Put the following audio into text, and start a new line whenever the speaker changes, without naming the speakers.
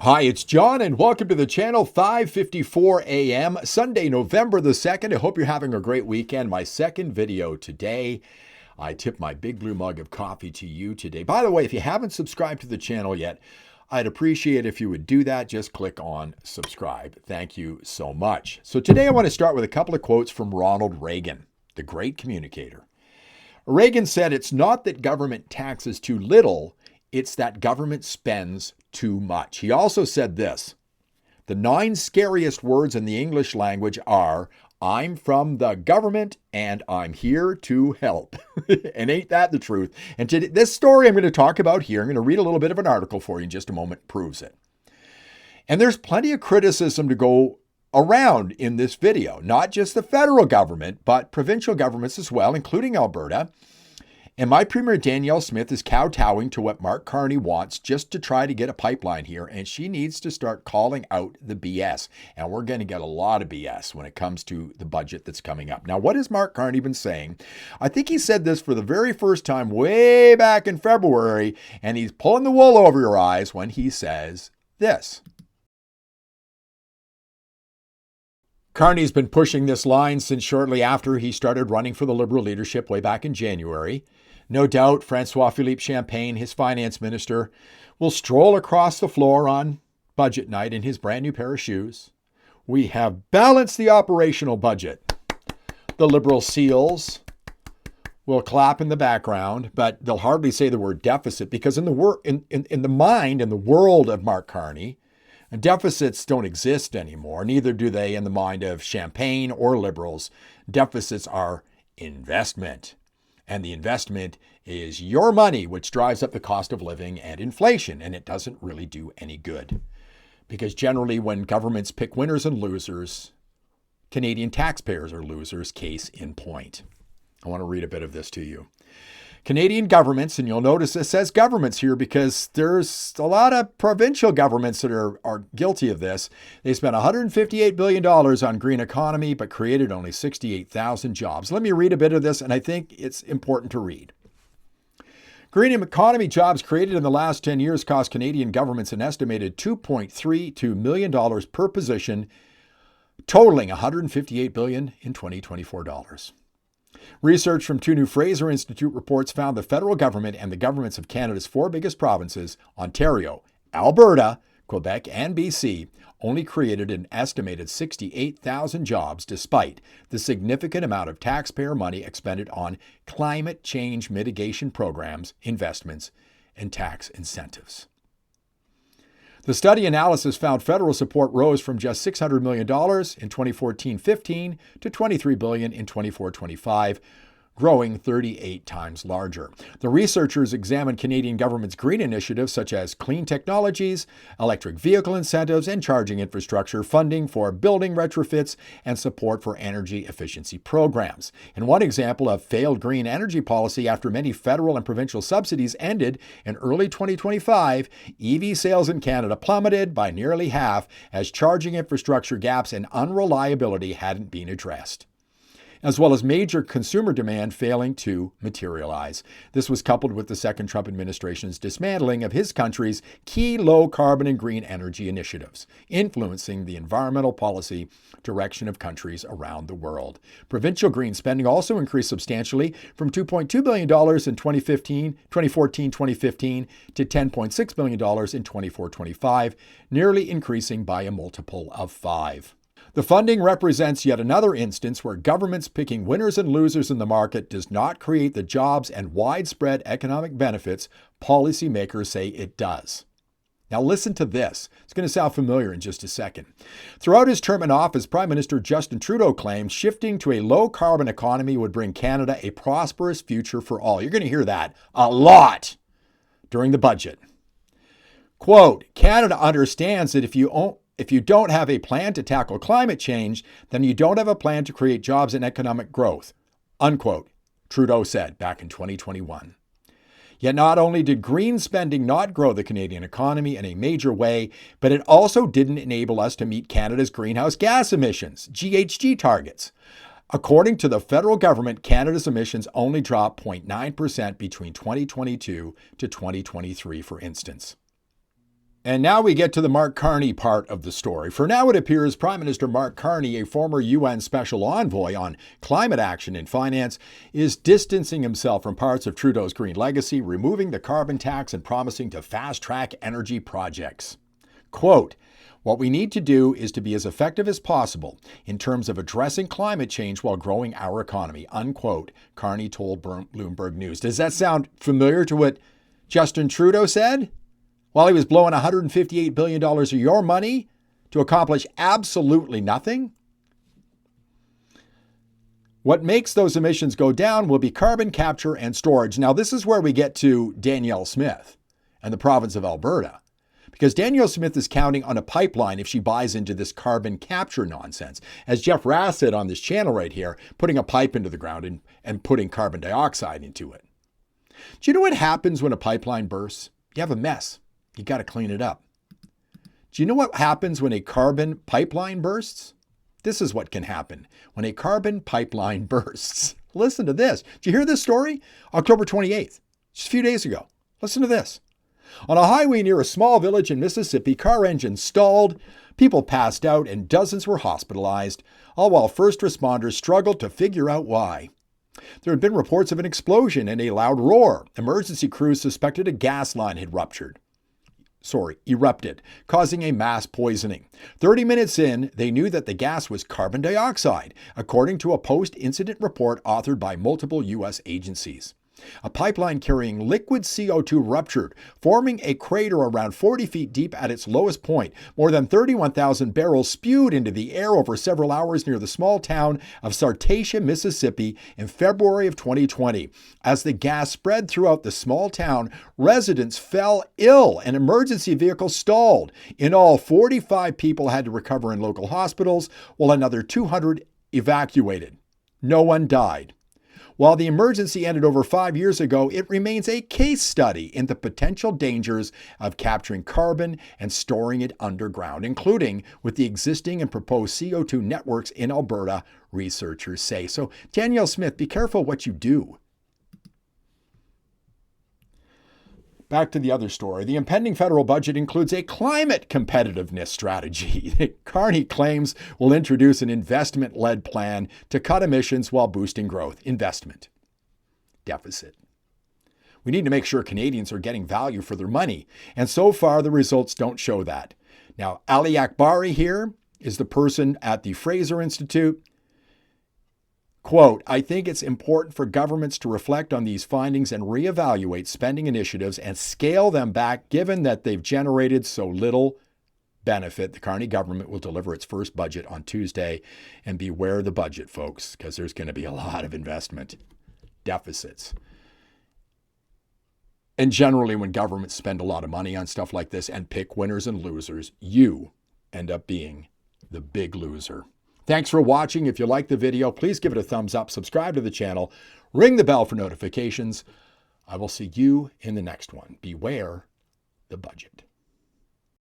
Hi, it's John, and welcome to the channel. 5:54 a.m. Sunday, November the 2nd. I hope you're having a great weekend. My second video today. I tip my big blue mug of coffee to you today. By the way, if you haven't subscribed to the channel yet, I'd appreciate if you would do that. Just click on subscribe. Thank you so much. So today I want to start with a couple of quotes from Ronald Reagan, the great communicator. Reagan said, "It's not that government taxes too little, it's that government spends too much." He also said this: "The 9 scariest words in the English language are, I'm from the government and I'm here to help." And ain't that the truth? And today, this story I'm going to talk about here, I'm going to read a little bit of an article for you in just a moment, proves it. And there's plenty of criticism to go around in this video, not just the federal government, but provincial governments as well, including Alberta. And my Premier Danielle Smith is kowtowing to what Mark Carney wants just to try to get a pipeline here. And she needs to start calling out the BS. And we're going to get a lot of BS when it comes to the budget that's coming up. Now, what has Mark Carney been saying? I think he said this for the very first time way back in February. And he's pulling the wool over your eyes when he says this. Carney's been pushing this line since shortly after he started running for the Liberal leadership way back in January. No doubt François-Philippe Champagne, his finance minister, will stroll across the floor on budget night in his brand new pair of shoes. "We have balanced the operational budget." The Liberal SEALs will clap in the background, but they'll hardly say the word deficit because in the mind and the world of Mark Carney, deficits don't exist anymore. Neither do they in the mind of Champagne or Liberals. Deficits are investment. And the investment is your money, which drives up the cost of living and inflation. And it doesn't really do any good. Because generally when governments pick winners and losers, Canadian taxpayers are losers, case in point. I want to read a bit of this to you. Canadian governments, and you'll notice it says governments here because there's a lot of provincial governments that are guilty of this. They spent $158 billion on green economy, but created only 68,000 jobs. Let me read a bit of this, and I think it's important to read. Green economy jobs created in the last 10 years cost Canadian governments an estimated $2.32 million per position, totaling $158 billion in 2024 dollars. Research from 2 new Fraser Institute reports found the federal government and the governments of Canada's 4 biggest provinces, Ontario, Alberta, Quebec, and BC, only created an estimated 68,000 jobs despite the significant amount of taxpayer money expended on climate change mitigation programs, investments, and tax incentives. The study analysis found federal support rose from just $600 million in 2014-15 to $23 billion in 24-25, growing 38 times larger. The researchers examined Canadian government's green initiatives such as clean technologies, electric vehicle incentives, and charging infrastructure, funding for building retrofits, and support for energy efficiency programs. In one example of failed green energy policy after many federal and provincial subsidies ended in early 2025, EV sales in Canada plummeted by nearly half as charging infrastructure gaps and unreliability hadn't been addressed, as well as major consumer demand failing to materialize. This was coupled with the second Trump administration's dismantling of his country's key low-carbon and green energy initiatives, influencing the environmental policy direction of countries around the world. Provincial green spending also increased substantially from $2.2 billion in 2014-2015 to $10.6 billion in 24-25, nearly increasing by a multiple of 5. The funding represents yet another instance where governments picking winners and losers in the market does not create the jobs and widespread economic benefits policymakers say it does. Now listen to this. It's going to sound familiar in just a second. Throughout his term in office, Prime Minister Justin Trudeau claimed shifting to a low-carbon economy would bring Canada a prosperous future for all. You're going to hear that a lot during the budget. Quote, "Canada understands that if you don't have a plan to tackle climate change, then you don't have a plan to create jobs and economic growth," unquote, Trudeau said back in 2021. Yet not only did green spending not grow the Canadian economy in a major way, but it also didn't enable us to meet Canada's greenhouse gas emissions, GHG targets. According to the federal government, Canada's emissions only dropped 0.9% between 2022 to 2023, for instance. And now we get to the Mark Carney part of the story. For now, it appears Prime Minister Mark Carney, a former UN Special Envoy on climate action and finance, is distancing himself from parts of Trudeau's green legacy, removing the carbon tax and promising to fast-track energy projects. Quote, "What we need to do is to be as effective as possible in terms of addressing climate change while growing our economy," unquote, Carney told Bloomberg News. Does that sound familiar to what Justin Trudeau said while he was blowing $158 billion of your money to accomplish absolutely nothing? What makes those emissions go down will be carbon capture and storage. Now, this is where we get to Danielle Smith and the province of Alberta, because Danielle Smith is counting on a pipeline if she buys into this carbon capture nonsense. As Jeff Rath said on this channel right here, putting a pipe into the ground and putting carbon dioxide into it. Do you know what happens when a pipeline bursts? You have a mess. You got to clean it up. Do you know what happens when a carbon pipeline bursts? This is what can happen when a carbon pipeline bursts. Listen to this. Did you hear this story? October 28th, just a few days ago. Listen to this. On a highway near a small village in Mississippi, car engines stalled, people passed out, and dozens were hospitalized, all while first responders struggled to figure out why. There had been reports of an explosion and a loud roar. Emergency crews suspected a gas line had erupted, causing a mass poisoning. 30 minutes in, they knew that the gas was carbon dioxide, according to a post-incident report authored by multiple U.S. agencies. A pipeline carrying liquid CO2 ruptured, forming a crater around 40 feet deep at its lowest point. More than 31,000 barrels spewed into the air over several hours near the small town of Sartatia, Mississippi in February of 2020. As the gas spread throughout the small town, residents fell ill and emergency vehicles stalled. In all, 45 people had to recover in local hospitals, while another 200 evacuated. No one died. While the emergency ended over 5 years ago, it remains a case study in the potential dangers of capturing carbon and storing it underground, including with the existing and proposed CO2 networks in Alberta, researchers say. So, Danielle Smith, be careful what you do. Back to the other story. The impending federal budget includes a climate competitiveness strategy that Carney claims will introduce an investment-led plan to cut emissions while boosting growth. Investment. Deficit. We need to make sure Canadians are getting value for their money, and so far the results don't show that. Now, Ali Akbari here is the person at the Fraser Institute. Quote, "I think it's important for governments to reflect on these findings and reevaluate spending initiatives and scale them back given that they've generated so little benefit." The Carney government will deliver its first budget on Tuesday, and beware the budget, folks, because there's going to be a lot of investment deficits. And generally, when governments spend a lot of money on stuff like this and pick winners and losers, you end up being the big loser. Thanks for watching. If you liked the video, please give it a thumbs up, subscribe to the channel, ring the bell for notifications. I will see you in the next one. Beware the budget.